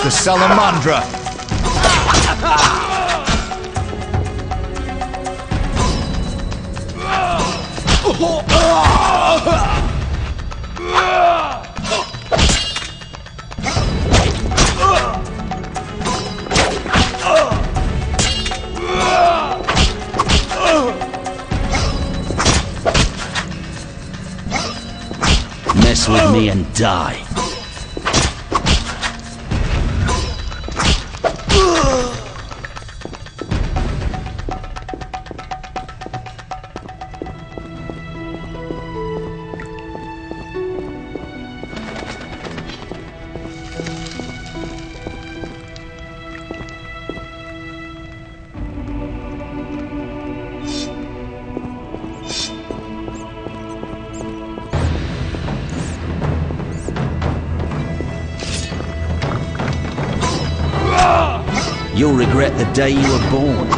the salamandra. Mess with me and die. You'll regret the day you were born.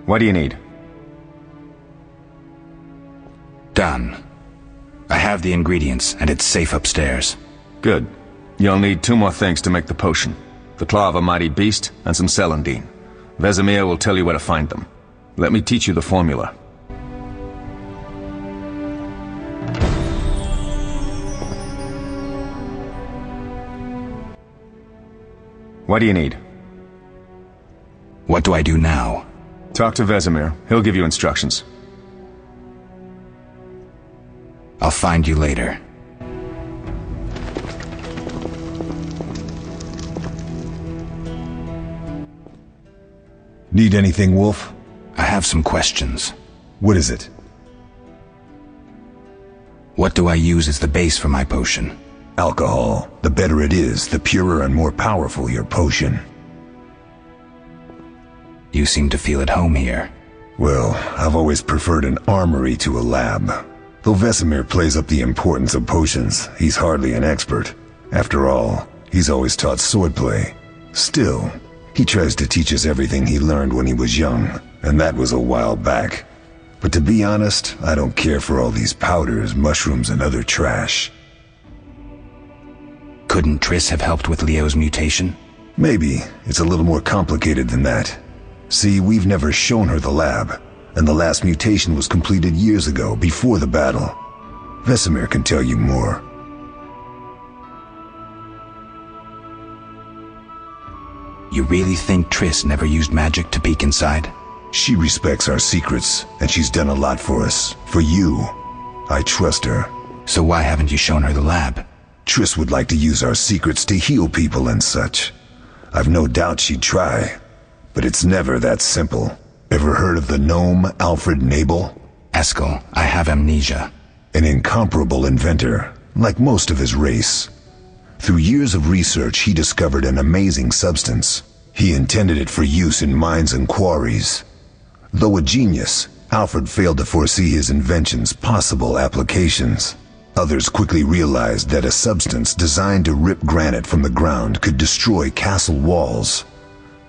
What do you need? Done. I have the ingredients, and it's safe upstairs. Good. You'll need 2 more things to make the potion. The claw of a mighty beast, and some celandine. Vesemir will tell you where to find them. Let me teach you the formula. What do you need? What do I do now? Talk to Vesemir. He'll give you instructions. I'll find you later. Need anything, Wolf? I have some questions. What is it? What do I use as the base for my potion? Alcohol. The better it is, the purer and more powerful your potion. You seem to feel at home here. Well, I've always preferred an armory to a lab. Though Vesemir plays up the importance of potions, he's hardly an expert. After all, he's always taught swordplay. Still, he tries to teach us everything he learned when he was young, and that was a while back. But to be honest, I don't care for all these powders, mushrooms, and other trash. Couldn't Triss have helped with Leo's mutation? Maybe. It's a little more complicated than that. See, we've never shown her the lab, and the last mutation was completed years ago, before the battle. Vesemir can tell you more. You really think Triss never used magic to peek inside? She respects our secrets, and she's done a lot for us. For you. I trust her. So why haven't you shown her the lab? Triss would like to use our secrets to heal people and such. I've no doubt she'd try. But it's never that simple. Ever heard of the gnome Alfred Nabel? Eskel, I have amnesia. An incomparable inventor, like most of his race. Through years of research, he discovered an amazing substance. He intended it for use in mines and quarries. Though a genius, Alfred failed to foresee his invention's possible applications. Others quickly realized that a substance designed to rip granite from the ground could destroy castle walls.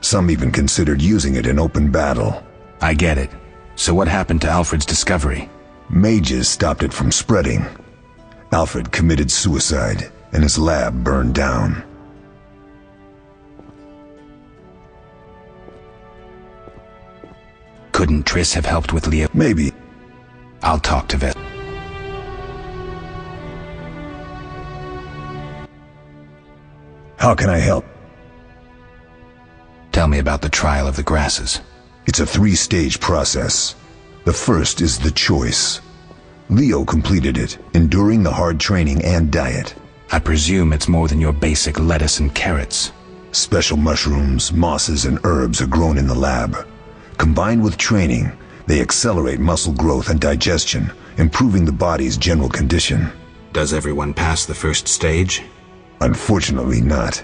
Some even considered using it in open battle. I get it. So what happened to Alfred's discovery? Mages stopped it from spreading. Alfred committed suicide, and his lab burned down. Couldn't Triss have helped with Leo? Maybe. I'll talk to Vet. How can I help? Tell me about the trial of the grasses. It's a 3-stage process. The first is the choice. Leo completed it, enduring the hard training and diet. I presume it's more than your basic lettuce and carrots. Special mushrooms, mosses, and herbs are grown in the lab. Combined with training, they accelerate muscle growth and digestion, improving the body's general condition. Does everyone pass the first stage? Unfortunately not.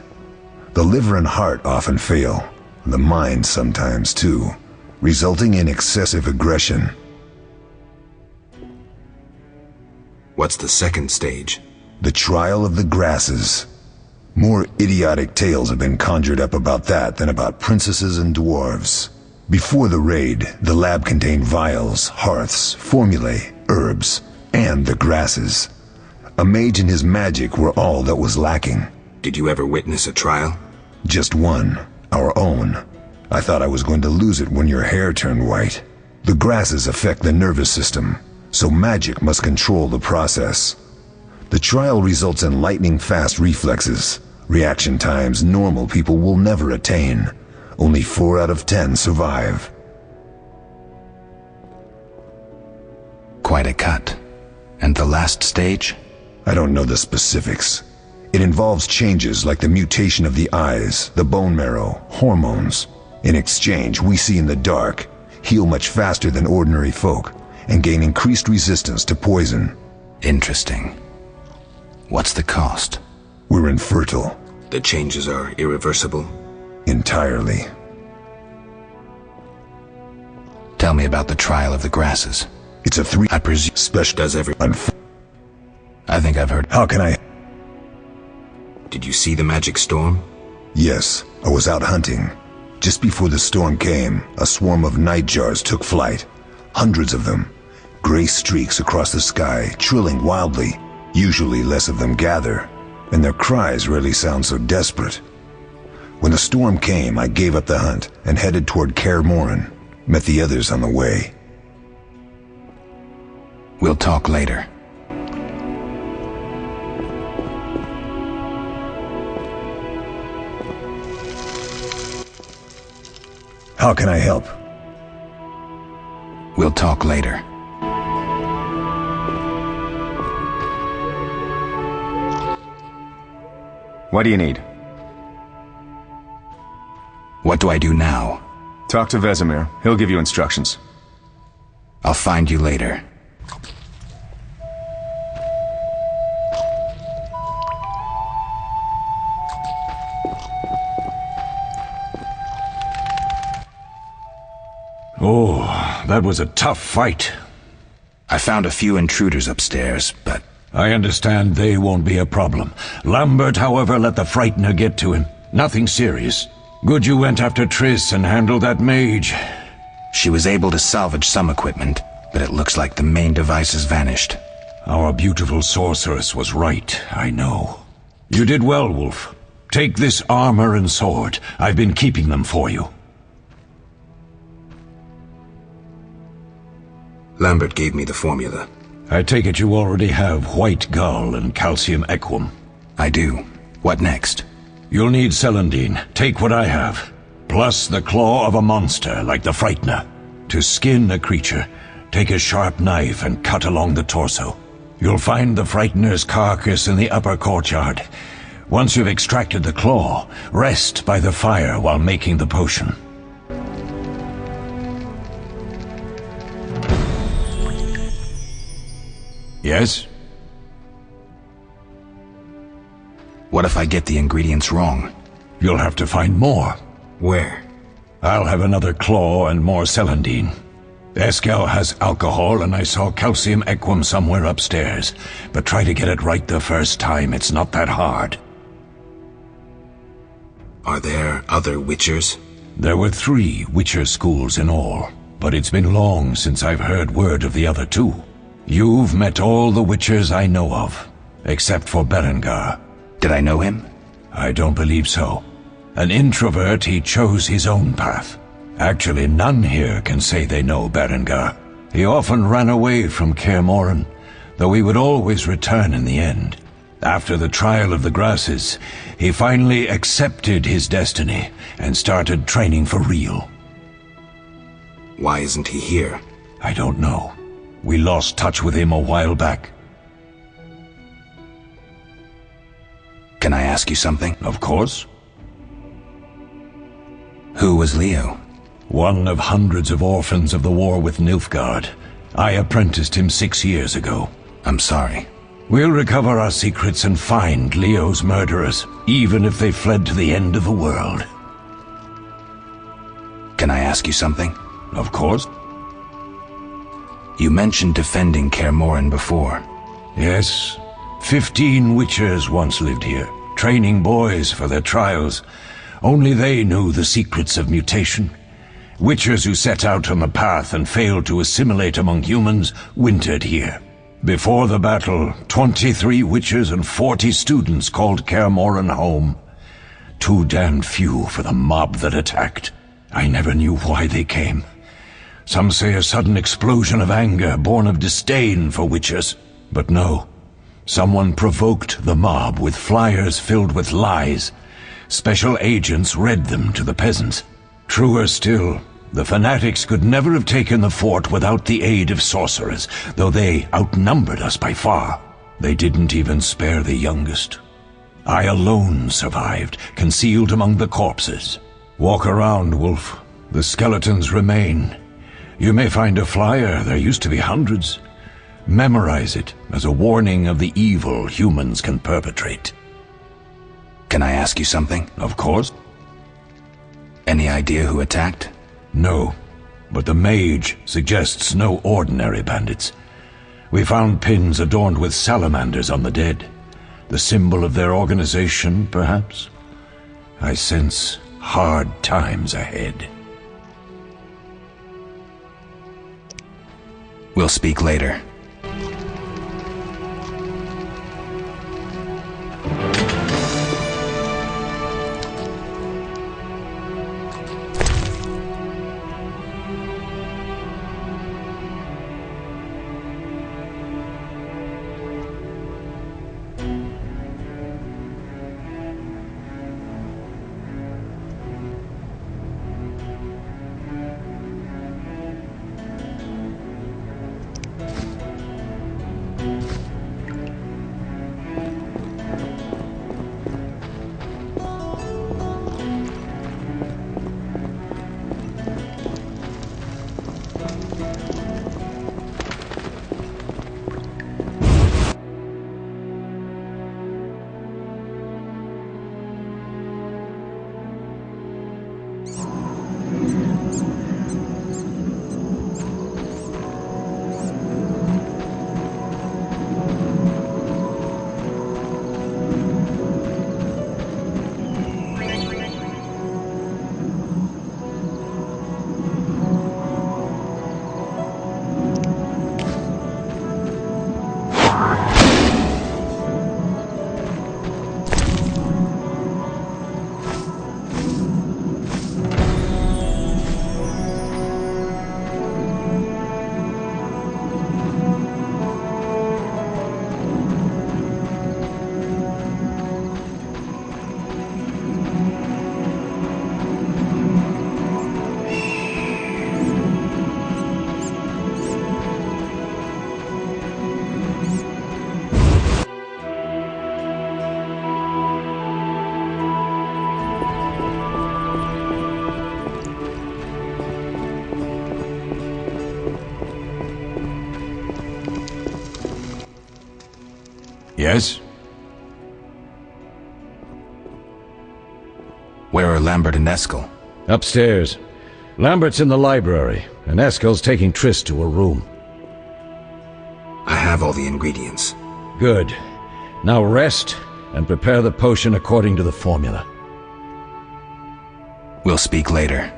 The liver and heart often fail, the mind sometimes too, resulting in excessive aggression. What's the second stage? The trial of the grasses. More idiotic tales have been conjured up about that than about princesses and dwarves. Before the raid, the lab contained vials, hearths, formulae, herbs, and the grasses. A mage and his magic were all that was lacking. Did you ever witness a trial? Just one, our own. I thought I was going to lose it when your hair turned white. The grasses affect the nervous system, so magic must control the process. The trial results in lightning-fast reflexes, reaction times normal people will never attain. Only 4 out of 10 survive. Quite a cut. And the last stage? I don't know the specifics. It involves changes like the mutation of the eyes, the bone marrow, hormones. In exchange, we see in the dark, heal much faster than ordinary folk, and gain increased resistance to poison. Interesting. What's the cost? We're infertile. The changes are irreversible? Entirely. Tell me about the trial of the grasses. It's a 3. I presume Special. Does everyone? I think I've heard. How can I? Did you see the magic storm? Yes, I was out hunting. Just before the storm came, a swarm of nightjars took flight. Hundreds of them. Gray streaks across the sky, trilling wildly. Usually less of them gather, and their cries rarely sound so desperate. When the storm came, I gave up the hunt and headed toward Kaer Morhen. Met the others on the way. We'll talk later. How can I help? We'll talk later. What do you need? What do I do now? Talk to Vesemir. He'll give you instructions. I'll find you later. Oh, that was a tough fight. I found a few intruders upstairs, but... I understand they won't be a problem. Lambert, however, let the Frightener get to him. Nothing serious. Good you went after Triss and handled that mage. She was able to salvage some equipment, but it looks like the main device has vanished. Our beautiful sorceress was right, I know. You did well, Wolf. Take this armor and sword. I've been keeping them for you. Lambert gave me the formula. I take it you already have White Gull and Calcium Equum. I do. What next? You'll need Celandine. Take what I have. Plus the claw of a monster like the Frightener. To skin a creature, take a sharp knife and cut along the torso. You'll find the Frightener's carcass in the upper courtyard. Once you've extracted the claw, rest by the fire while making the potion. Yes? What if I get the ingredients wrong? You'll have to find more. Where? I'll have another claw and more Celandine. Eskel has alcohol and I saw Calcium Equum somewhere upstairs. But try to get it right the first time, it's not that hard. Are there other Witchers? There were 3 Witcher schools in all, but it's been long since I've heard word of the other 2. You've met all the Witchers I know of, except for Berengar. Did I know him? I don't believe so. An introvert, he chose his own path. Actually, none here can say they know Berengar. He often ran away from Kaer Morhen, though he would always return in the end. After the trial of the grasses, he finally accepted his destiny and started training for real. Why isn't he here? I don't know. We lost touch with him a while back. Can I ask you something? Of course. Who was Leo? One of hundreds of orphans of the war with Nilfgaard. I apprenticed him 6 years ago. I'm sorry. We'll recover our secrets and find Leo's murderers, even if they fled to the end of the world. Can I ask you something? Of course. You mentioned defending Kaer Morhen before. Yes. 15 Witchers once lived here, training boys for their trials. Only they knew the secrets of mutation. Witchers who set out on the path and failed to assimilate among humans wintered here. Before the battle, 23 Witchers and 40 students called Kaer Morhen home. Too damned few for the mob that attacked. I never knew why they came. Some say a sudden explosion of anger born of disdain for Witchers. But no. Someone provoked the mob with flyers filled with lies. Special agents read them to the peasants. Truer still, the fanatics could never have taken the fort without the aid of sorcerers, though they outnumbered us by far. They didn't even spare the youngest. I alone survived, concealed among the corpses. Walk around, Wolf. The skeletons remain. You may find a flyer, there used to be hundreds. Memorize it as a warning of the evil humans can perpetrate. Can I ask you something? Of course. Any idea who attacked? No, but the mage suggests no ordinary bandits. We found pins adorned with salamanders on the dead. The symbol of their organization, perhaps? I sense hard times ahead. We'll speak later. Yes? Where are Lambert and Eskel? Upstairs. Lambert's in the library, and Eskel's taking Triss to a room. I have all the ingredients. Good. Now rest, and prepare the potion according to the formula. We'll speak later.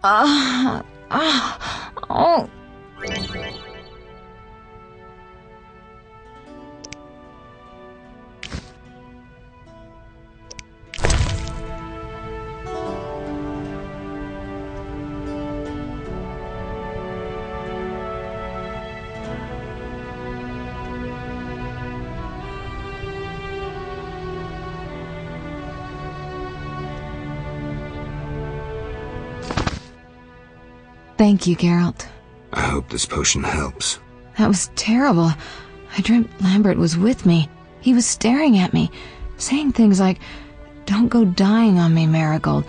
Oh. Thank you, Geralt. I hope this potion helps. That was terrible. I dreamt Lambert was with me. He was staring at me, saying things like, "Don't go dying on me, Marigold,"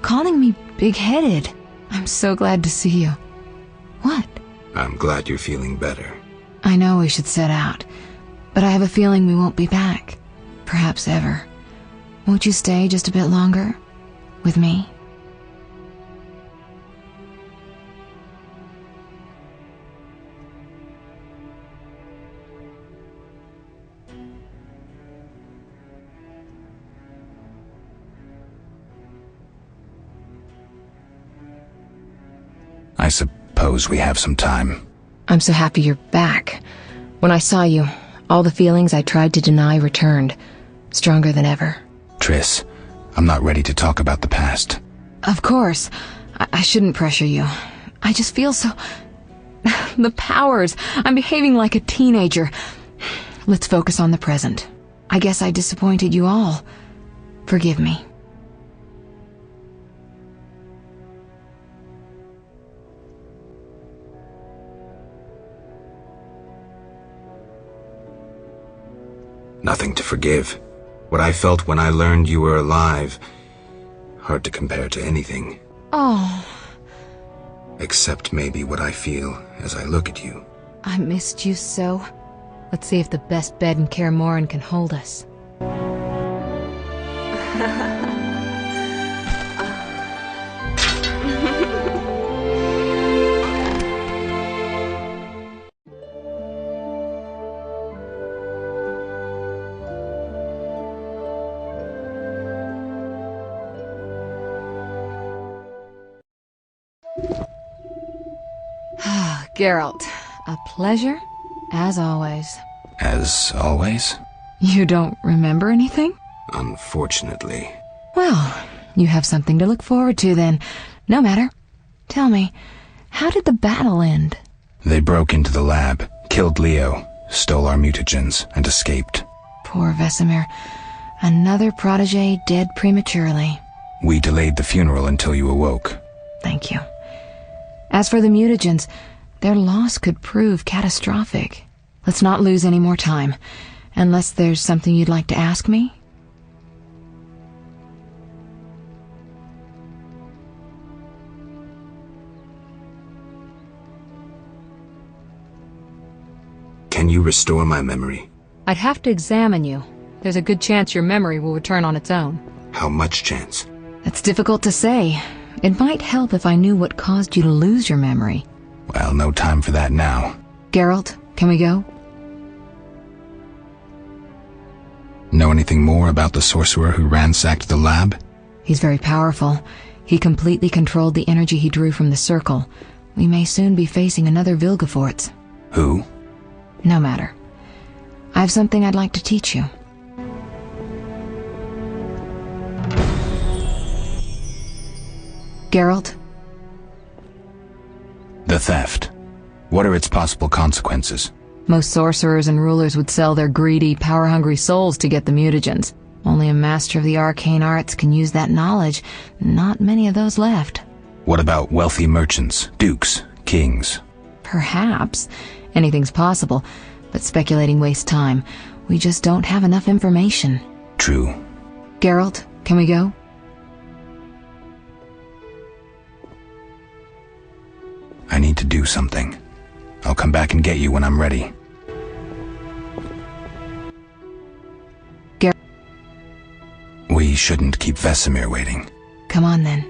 calling me big-headed. I'm so glad to see you. What? I'm glad you're feeling better. I know we should set out, but I have a feeling we won't be back. Perhaps ever. Won't you stay just a bit longer? With me? I suppose we have some time. I'm so happy you're back. When I saw you, all the feelings I tried to deny returned, stronger than ever. Triss, I'm not ready to talk about the past. Of course. I shouldn't pressure you. I just feel so... The powers. I'm behaving like a teenager. Let's focus on the present. I guess I disappointed you all. Forgive me. Nothing to forgive. What I felt when I learned you were alive, hard to compare to anything. Oh, Except maybe what I feel as I look at you. I missed you so. Let's see if the best bed in Kaer Morhen can hold us. Geralt, a pleasure, as always. As always? You don't remember anything? Unfortunately. Well, you have something to look forward to then. No matter. Tell me, how did the battle end? They broke into the lab, killed Leo, stole our mutagens, and escaped. Poor Vesemir. Another protege dead prematurely. We delayed the funeral until you awoke. Thank you. As for the mutagens, their loss could prove catastrophic. Let's not lose any more time, unless there's something you'd like to ask me? Can you restore my memory? I'd have to examine you. There's a good chance your memory will return on its own. How much chance? That's difficult to say. It might help if I knew what caused you to lose your memory. Well, no time for that now. Geralt, can we go? Know anything more about the sorcerer who ransacked the lab? He's very powerful. He completely controlled the energy he drew from the circle. We may soon be facing another Vilgefortz. Who? No matter. I have something I'd like to teach you. Geralt? The theft. What are its possible consequences? Most sorcerers and rulers would sell their greedy, power-hungry souls to get the mutagens. Only a master of the arcane arts can use that knowledge. Not many of those left. What about wealthy merchants, dukes, kings? Perhaps. Anything's possible, but speculating wastes time. We just don't have enough information. True. Geralt, can we go? I need to do something. I'll come back and get you when I'm ready. We shouldn't keep Vesemir waiting. Come on then.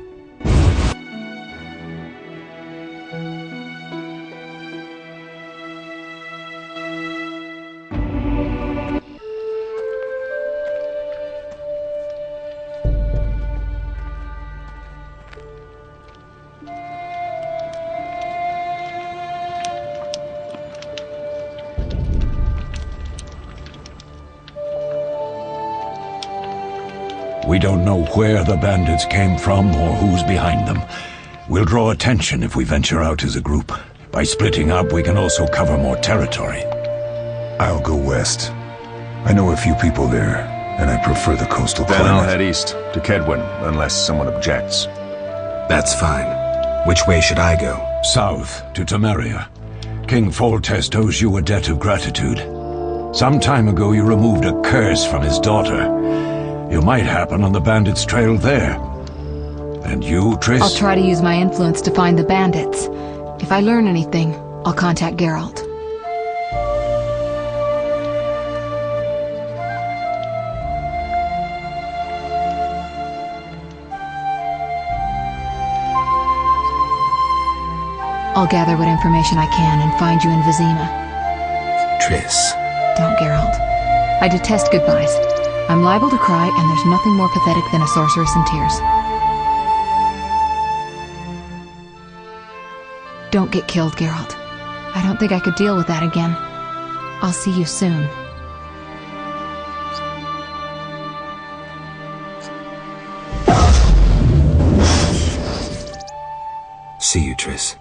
We don't know where the bandits came from or who's behind them. We'll draw attention if we venture out as a group. By splitting up, we can also cover more territory. I'll go west. I know a few people there, and I prefer the coastal Then climate. I'll head east, to Kedwin, unless someone objects. That's fine. Which way should I go? South, to Temeria. King Foltest owes you a debt of gratitude. Some time ago you removed a curse from his daughter. You might happen on the bandits' trail there. And you, Triss? I'll try to use my influence to find the bandits. If I learn anything, I'll contact Geralt. I'll gather what information I can and find you in Vizima. Triss. Don't, Geralt. I detest goodbyes. I'm liable to cry, and there's nothing more pathetic than a sorceress in tears. Don't get killed, Geralt. I don't think I could deal with that again. I'll see you soon. See you, Triss.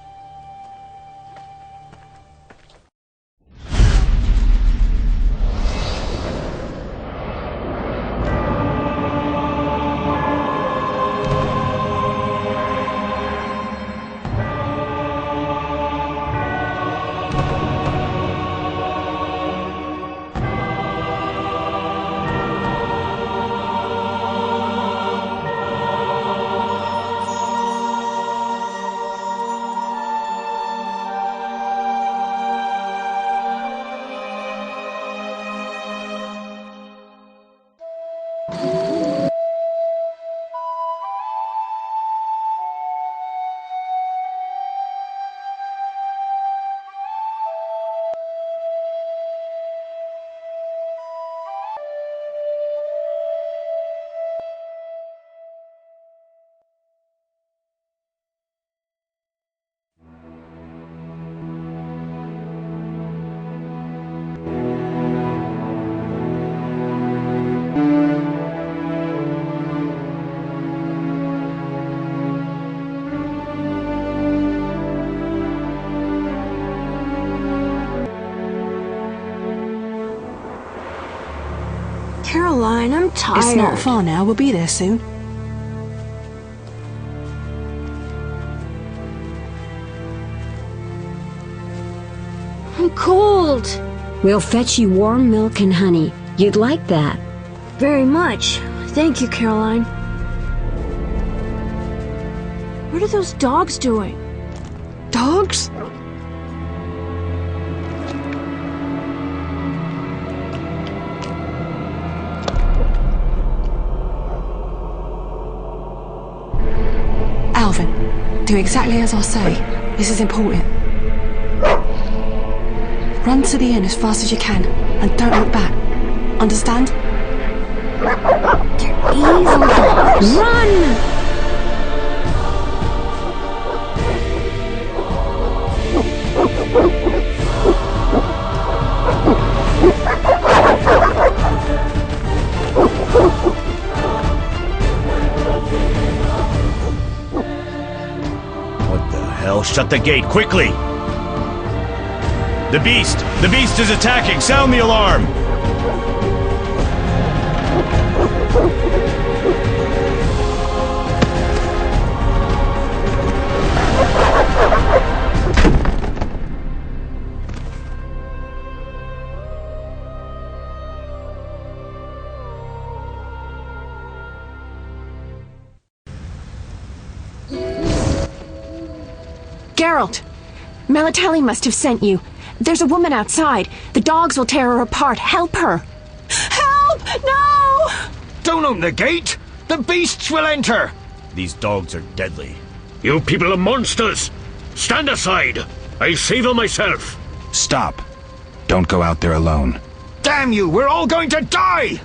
Caroline, I'm tired. It's not far now. We'll be there soon. I'm cold. We'll fetch you warm milk and honey. You'd like that. Very much. Thank you, Caroline. What are those dogs doing? Dogs? Alvin, do exactly as I say. This is important. Run to the inn as fast as you can, and don't look back. Understand? They're evil dogs. Run! What the hell? Shut the gate, quickly! The beast! The beast is attacking! Sound the alarm! Geralt! Melatelli must have sent you. There's a woman outside. The dogs will tear her apart. Help her! Help! No! Don't open the gate! The beasts will enter! These dogs are deadly. You people are monsters! Stand aside! I'll save her myself! Stop. Don't go out there alone. Damn you! We're all going to die!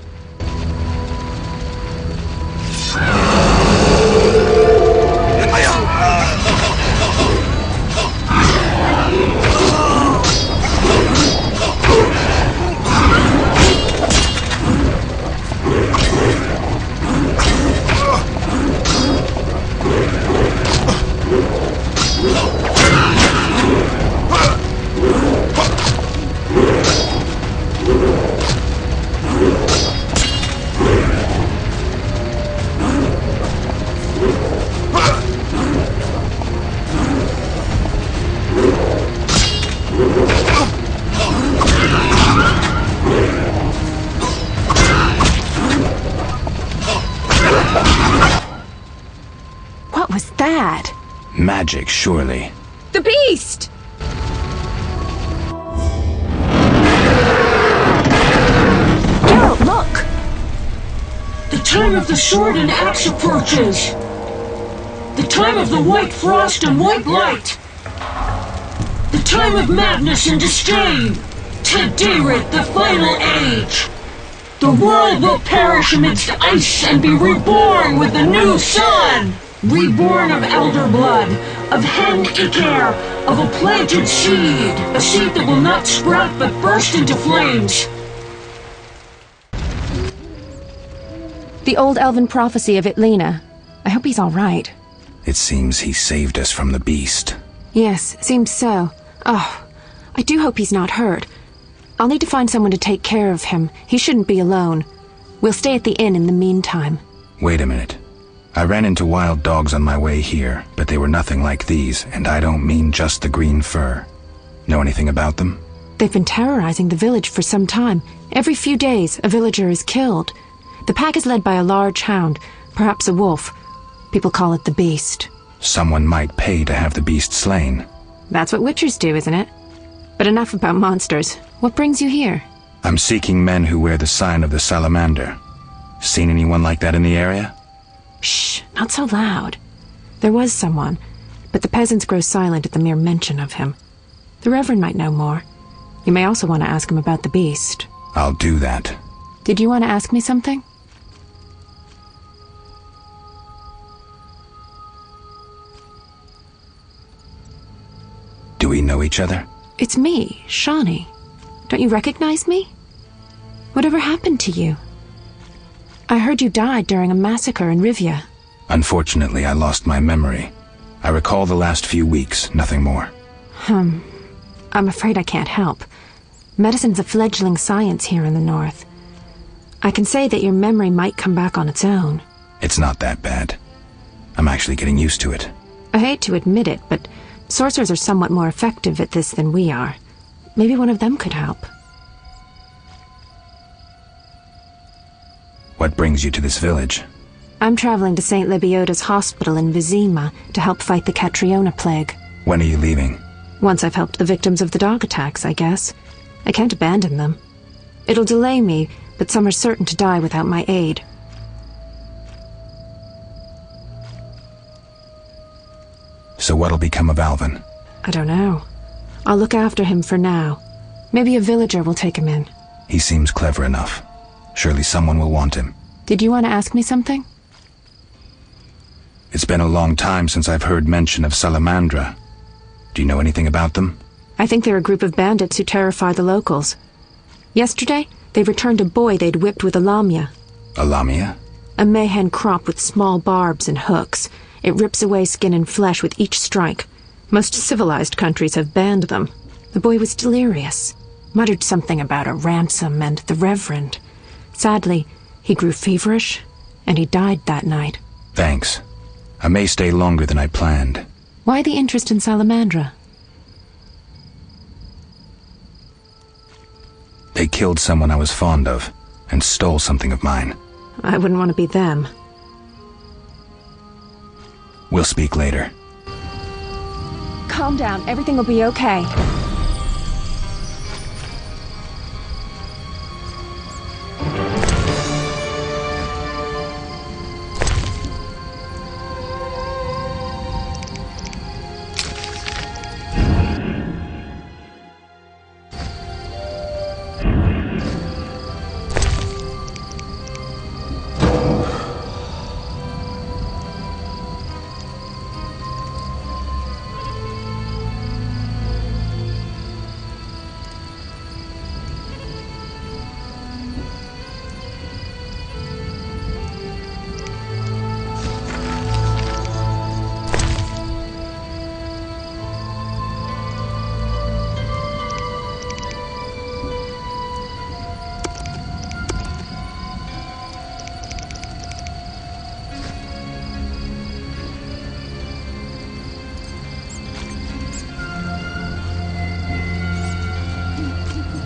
was that? Magic, surely. The beast! Geralt, look! The time of the sword and axe approaches. The time of the white frost and white light. The time of madness and disdain. Tadirit, the final age. The world will perish amidst ice and be reborn with the new sun. Reborn of elder blood, of hen Icair, of a planted seed. A seed that will not sprout but burst into flames. The old elven prophecy of Itlena. I hope he's all right. It seems he saved us from the beast. Yes, seems so. Oh, I do hope he's not hurt. I'll need to find someone to take care of him. He shouldn't be alone. We'll stay at the inn in the meantime. Wait a minute. I ran into wild dogs on my way here, but they were nothing like these, and I don't mean just the green fur. Know anything about them? They've been terrorizing the village for some time. Every few days, a villager is killed. The pack is led by a large hound, perhaps a wolf. People call it the beast. Someone might pay to have the beast slain. That's what witchers do, isn't it? But enough about monsters. What brings you here? I'm seeking men who wear the sign of the salamander. Seen anyone like that in the area? Shh, not so loud. There was someone, but the peasants grow silent at the mere mention of him. The Reverend might know more. You may also want to ask him about the beast. I'll do that. Did you want to ask me something? Do we know each other? It's me, Shawnee. Don't you recognize me? Whatever happened to you? I heard you died during a massacre in Rivia. Unfortunately, I lost my memory. I recall the last few weeks, nothing more. I'm afraid I can't help. Medicine's a fledgling science here in the north. I can say that your memory might come back on its own. It's not that bad. I'm actually getting used to it. I hate to admit it, but sorcerers are somewhat more effective at this than we are. Maybe one of them could help. What brings you to this village? I'm traveling to St. Lebioda's hospital in Vizima to help fight the Catriona plague. When are you leaving? Once I've helped the victims of the dog attacks, I guess. I can't abandon them. It'll delay me, but some are certain to die without my aid. So what'll become of Alvin? I don't know. I'll look after him for now. Maybe a villager will take him in. He seems clever enough. Surely someone will want him. Did you want to ask me something? It's been a long time since I've heard mention of Salamandra. Do you know anything about them? I think they're a group of bandits who terrify the locals. Yesterday, they returned a boy they'd whipped with a lamia. A lamia? A mayhen crop with small barbs and hooks. It rips away skin and flesh with each strike. Most civilized countries have banned them. The boy was delirious. Muttered something about a ransom and the Reverend. Sadly, he grew feverish, and he died that night. Thanks. I may stay longer than I planned. Why the interest in Salamandra? They killed someone I was fond of, and stole something of mine. I wouldn't want to be them. We'll speak later. Calm down. Everything will be okay.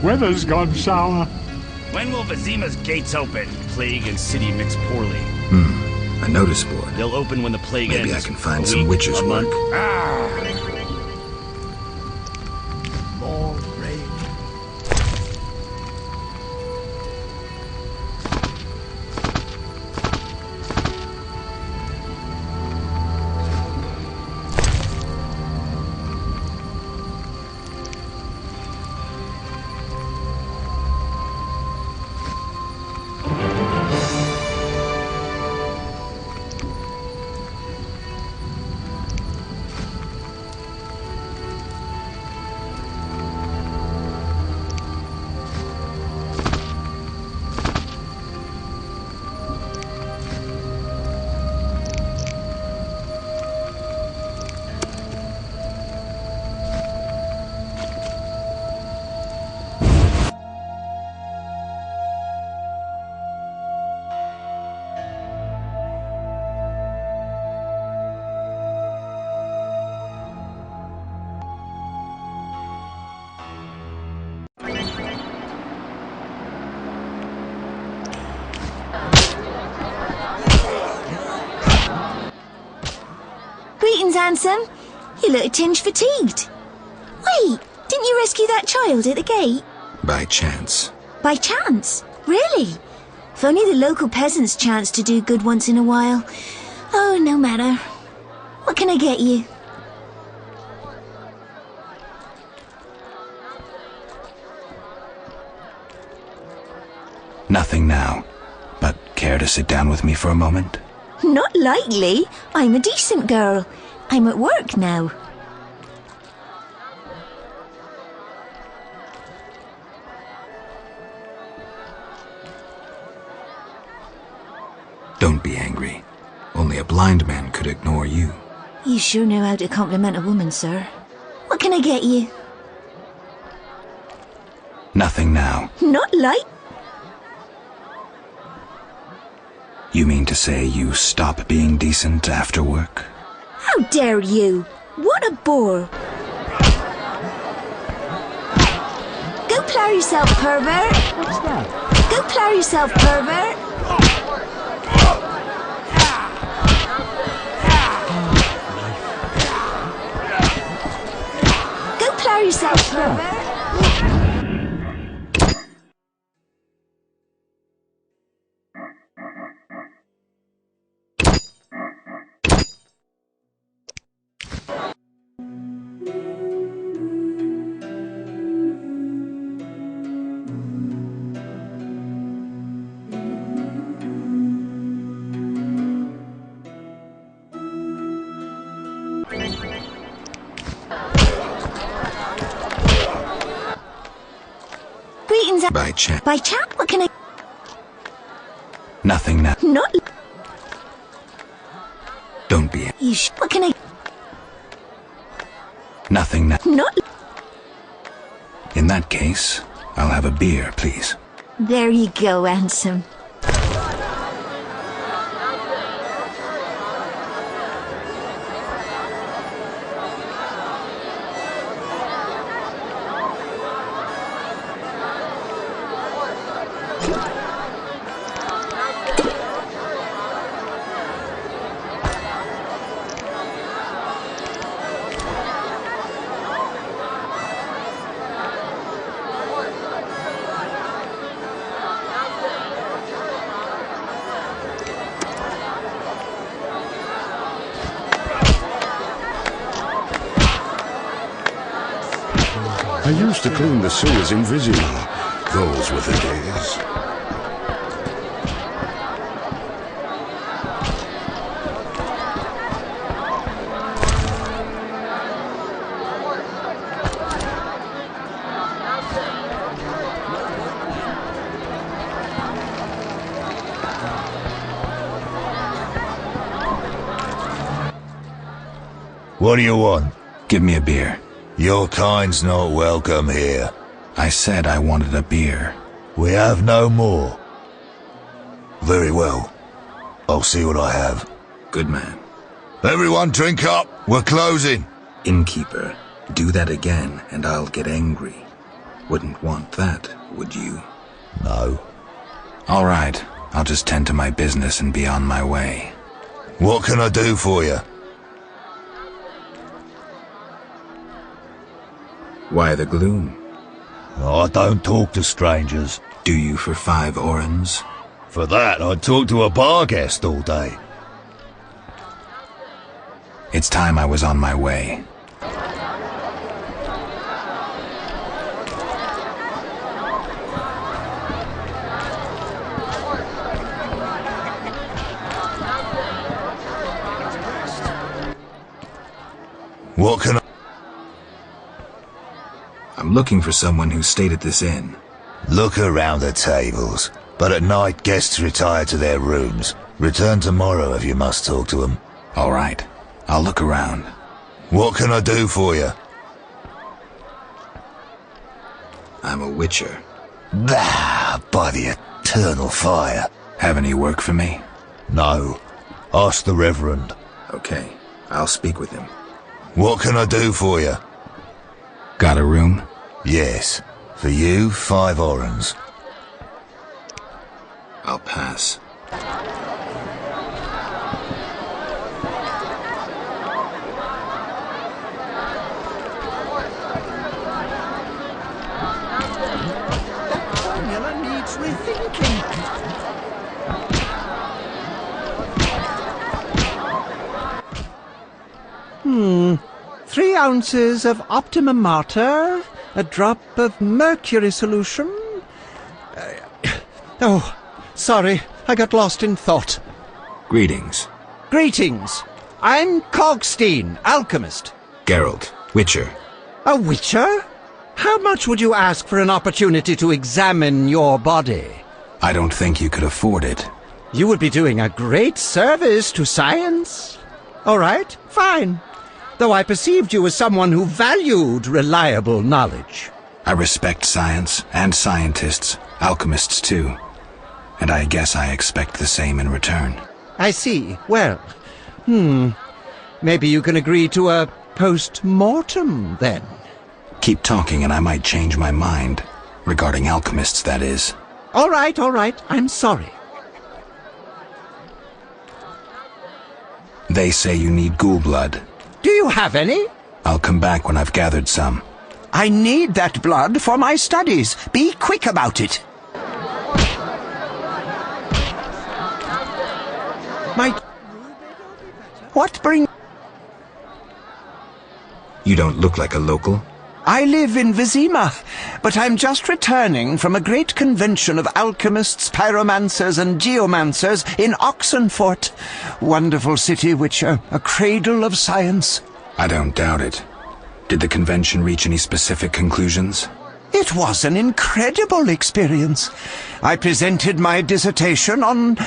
Weather's gone sour. When will Vizima's gates open? Plague and city mix poorly. A notice board. They'll open when the plague ends. Maybe I can find A some week, witches' a month. work. More rain. Greetings, handsome. You look a tinge fatigued. Wait, didn't you rescue that child at the gate? By chance. By chance? Really? If only the local peasants chanced to do good once in a while. Oh, no matter. What can I get you? Nothing now. But care to sit down with me for a moment? Not likely. I'm a decent girl. I'm at work now. Don't be angry. Only a blind man could ignore you. You sure know how to compliment a woman, sir. What can I get you? Nothing now. Not like... You mean to say you stop being decent after work? How dare you? What a bore. Go plow yourself, pervert. What's that? Go plow yourself, pervert. Go plow yourself, pervert. Greetings. By chance. By chance? What can I... Nothing now. Not... Don't be... You What can I... Nothing now. Not... In that case, I'll have a beer, please. There you go, handsome. I used to clean the sewers in Vizima. Those were the days. What do you want? Give me a beer. Your kind's not welcome here. I said I wanted a beer. We have no more. Very well. I'll see what I have. Good man. Everyone drink up. We're closing. Innkeeper, do that again and I'll get angry. Wouldn't want that, would you? No. All right. I'll just tend to my business and be on my way. What can I do for you? Why the gloom? I don't talk to strangers. Do you for 5 orens? For that, I'd talk to a bar guest all day. It's time I was on my way. What can I... I'm looking for someone who stayed at this inn. Look around the tables, but at night guests retire to their rooms. Return tomorrow if you must talk to them. All right, I'll look around. What can I do for you? I'm a witcher. Bah, by the eternal fire. Have any work for me? No. Ask the Reverend. Okay, I'll speak with him. What can I do for you? Got a room? Yes. For you, 5 orens. I'll pass. Hmm. 3 ounces of Optimum Mater, a drop of mercury solution. Oh, sorry, I got lost in thought. Greetings. Greetings. I'm Cogstein, alchemist. Geralt, witcher. A witcher? How much would you ask for an opportunity to examine your body? I don't think you could afford it. You would be doing a great service to science. All right, fine. Though I perceived you as someone who valued reliable knowledge. I respect science and scientists, alchemists too. And I guess I expect the same in return. I see. Well, maybe you can agree to a post-mortem, then. Keep talking and I might change my mind. Regarding alchemists, that is. All right, I'm sorry. They say you need ghoul blood. Do you have any? I'll come back when I've gathered some. I need that blood for my studies. Be quick about it. What bring... You don't look like a local. I live in Vizima, but I'm just returning from a great convention of alchemists, pyromancers, and geomancers in Oxenfurt. Wonderful city, Witcher, a cradle of science. I don't doubt it. Did the convention reach any specific conclusions? It was an incredible experience. I presented my dissertation on...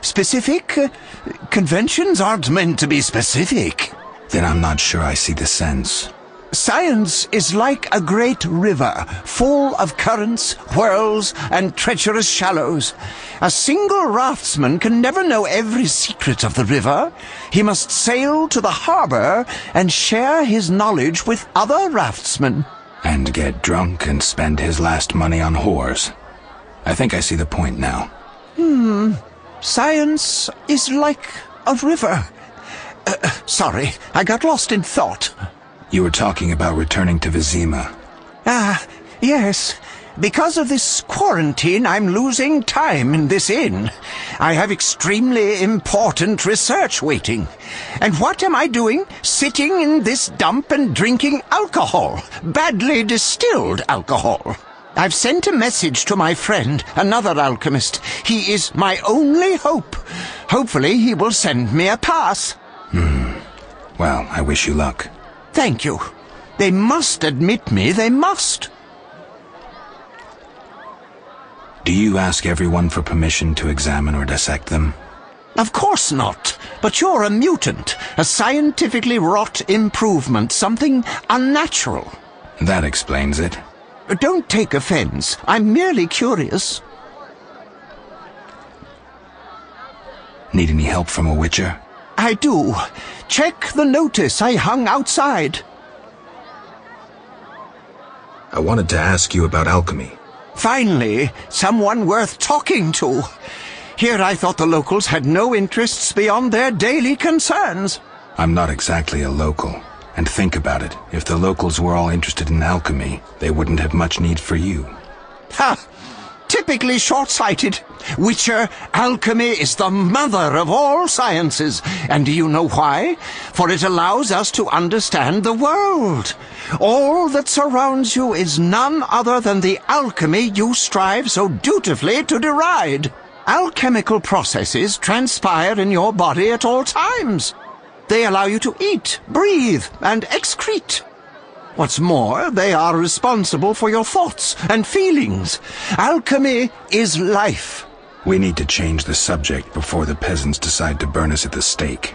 specific? Conventions aren't meant to be specific. Then I'm not sure I see the sense. Science is like a great river, full of currents, whirls, and treacherous shallows. A single raftsman can never know every secret of the river. He must sail to the harbor and share his knowledge with other raftsmen. And get drunk and spend his last money on whores. I think I see the point now. Science is like a river. Sorry, I got lost in thought. You were talking about returning to Vizima. Yes. Because of this quarantine, I'm losing time in this inn. I have extremely important research waiting. And what am I doing? Sitting in this dump and drinking alcohol. Badly distilled alcohol. I've sent a message to my friend, another alchemist. He is my only hope. Hopefully he will send me a pass. Well, I wish you luck. Thank you. They must admit me, they must. Do you ask everyone for permission to examine or dissect them? Of course not. But you're a mutant, a scientifically wrought improvement, something unnatural. That explains it. Don't take offense. I'm merely curious. Need any help from a witcher? I do. Check the notice I hung outside. I wanted to ask you about alchemy. Finally, someone worth talking to. Here I thought the locals had no interests beyond their daily concerns. I'm not exactly a local. And think about it. If the locals were all interested in alchemy, they wouldn't have much need for you. Ha! Typically short-sighted. Witcher, alchemy is the mother of all sciences. And do you know why? For it allows us to understand the world. All that surrounds you is none other than the alchemy you strive so dutifully to deride. Alchemical processes transpire in your body at all times. They allow you to eat, breathe, and excrete. What's more, they are responsible for your thoughts and feelings. Alchemy is life. We need to change the subject before the peasants decide to burn us at the stake.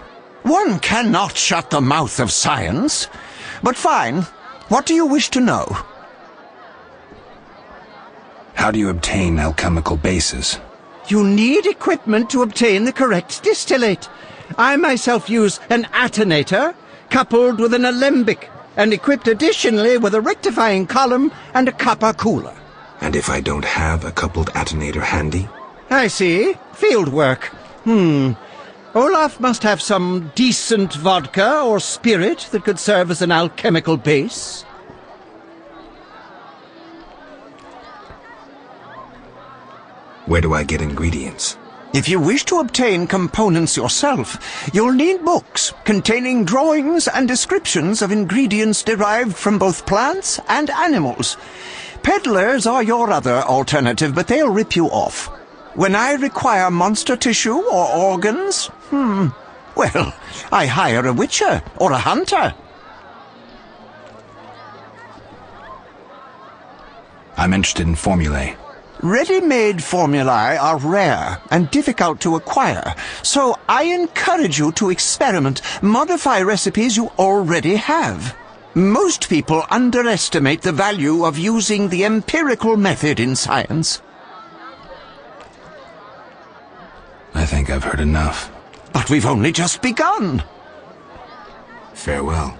One cannot shut the mouth of science. But fine, what do you wish to know? How do you obtain alchemical bases? You need equipment to obtain the correct distillate. I myself use an attenator, coupled with an alembic, and equipped additionally with a rectifying column and a copper cooler. And if I don't have a coupled attenator handy? I see. Field work. Olaf must have some decent vodka or spirit that could serve as an alchemical base. Where do I get ingredients? If you wish to obtain components yourself, you'll need books containing drawings and descriptions of ingredients derived from both plants and animals. Peddlers are your other alternative, but they'll rip you off. When I require monster tissue or organs, well, I hire a witcher or a hunter. I'm interested in formulae. Ready-made formulae are rare and difficult to acquire, so I encourage you to experiment, modify recipes you already have. Most people underestimate the value of using the empirical method in science. I think I've heard enough. But we've only just begun. Farewell.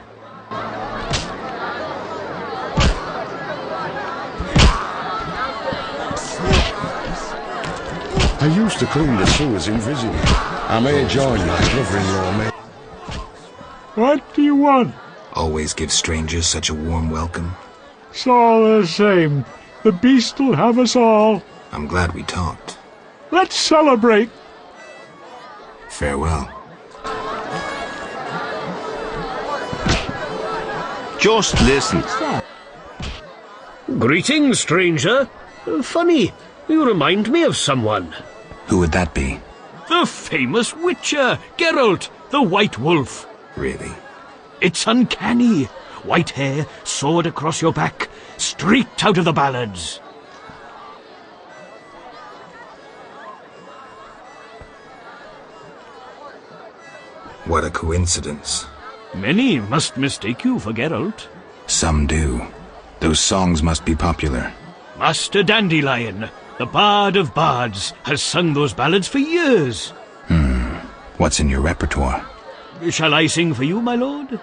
I used to clean the sewers invisibly. I may join my brother-in-law, mate. What do you want? Always give strangers such a warm welcome. It's all the same. The beast will have us all. I'm glad we talked. Let's celebrate. Farewell. Just listen. Greetings, stranger. Funny, you remind me of someone. Who would that be? The famous Witcher, Geralt, the White Wolf. Really? It's uncanny. White hair, sword across your back, straight out of the ballads. What a coincidence. Many must mistake you for Geralt. Some do. Those songs must be popular. Master Dandelion, the bard of bards, has sung those ballads for years. What's in your repertoire? Shall I sing for you, my lord?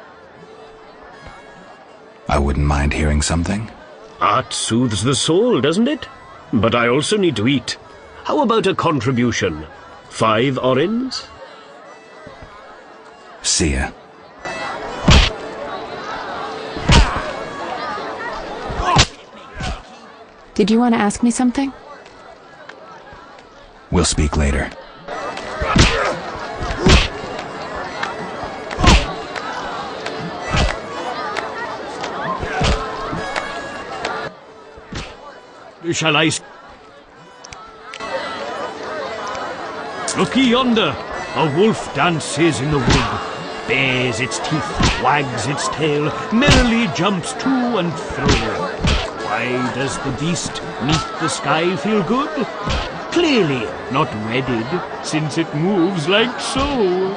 I wouldn't mind hearing something. Art soothes the soul, doesn't it? But I also need to eat. How about a contribution? 5 orens? See ya. Did you want to ask me something? We'll speak later. Shall I... Looky yonder! A wolf dances in the wood, bares its teeth, wags its tail, merrily jumps to and fro. Why does the beast neath the sky feel good? Clearly not wedded, since it moves like so.